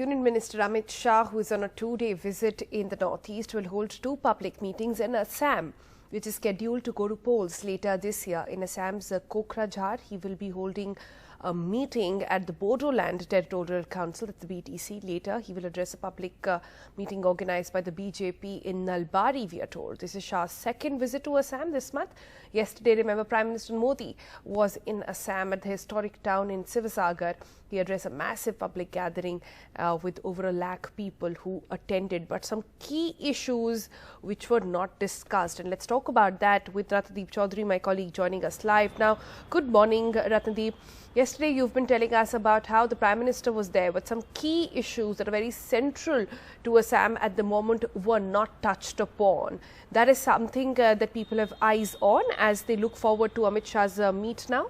Union Minister Amit Shah, who is on a two-day visit in the northeast, will hold two public meetings in Assam, which is scheduled to go to polls later this year. In Assam's Kokrajhar, he will be holding a meeting at the Bodoland Territorial Council, that's the BTC. Later, he will address a public meeting organized by the BJP in Nalbari, we are told. This is Shah's second visit to Assam this month. Yesterday, remember, Prime Minister Modi was in Assam at the historic town in Sivasagar. He addressed a massive public gathering with over 1 lakh people who attended, but some key issues which were not discussed. And let's talk about that with Ratnadeep Chaudhary, my colleague, joining us live now. Good morning, Ratnadeep. Yesterday, you've been telling us about how the Prime Minister was there, but some key issues that are very central to Assam at the moment were not touched upon. That is something that people have eyes on as they look forward to Amit Shah's meet now.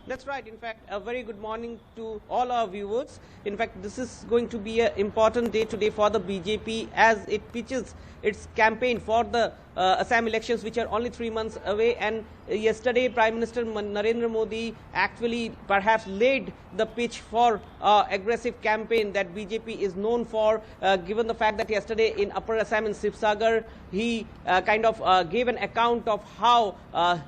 That's right. In fact, a very good morning to all our viewers. In fact, this is going to be an important day today for the BJP as it pitches its campaign for the Assam elections, which are only 3 months away. And yesterday, Prime Minister Narendra Modi actually perhaps laid the pitch for aggressive campaign that BJP is known for, given the fact that yesterday in Upper Assam in Sibsagar, he gave an account of how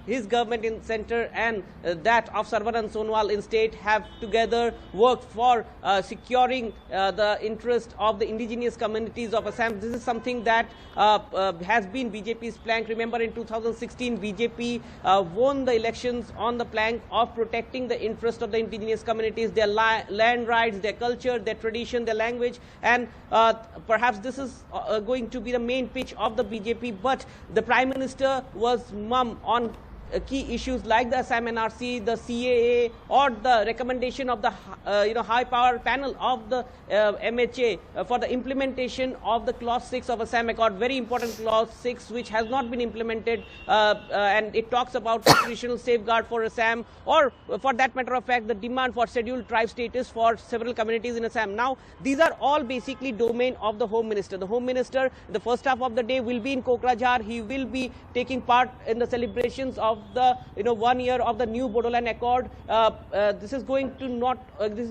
his government in center and that of Sarbanan Sonowal in state have together worked for securing the interest of the indigenous communities of Assam. This is something that has been BJP's plank. Remember, in 2016, BJP won the elections on the plank of protecting the interest of the indigenous communities, their land rights, their culture, their tradition, their language. And perhaps this is going to be the main pitch of the BJP. But the Prime Minister was mum on key issues like the Assam NRC, the CAA, or the recommendation of the high power panel of the MHA for the implementation of the Clause 6 of Assam Accord, very important Clause 6, which has not been implemented, and it talks about constitutional safeguard for Assam, or for that matter of fact, the demand for scheduled tribe status for several communities in Assam. Now, these are all basically domain of the Home Minister. The Home Minister, the first half of the day, will be in Kokrajhar. He will be taking part in the celebrations of the 1 year of the new Bodoland Accord. This is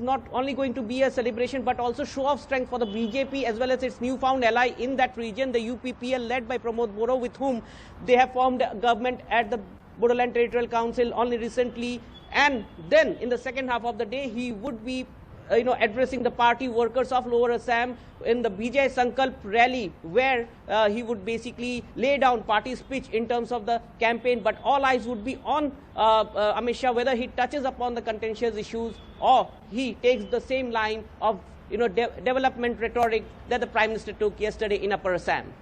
not only going to be a celebration but also show of strength for the BJP as well as its newfound ally in that region, the UPPL, led by Pramod Boro, with whom they have formed a government at the Bodoland Territorial Council only recently. And then in the second half of the day, he would be addressing the party workers of Lower Assam in the Vijay Sankalp rally, where he would basically lay down party speech in terms of the campaign. But all eyes would be on Amit Shah, whether he touches upon the contentious issues or he takes the same line of development rhetoric that the Prime Minister took yesterday in Upper Assam.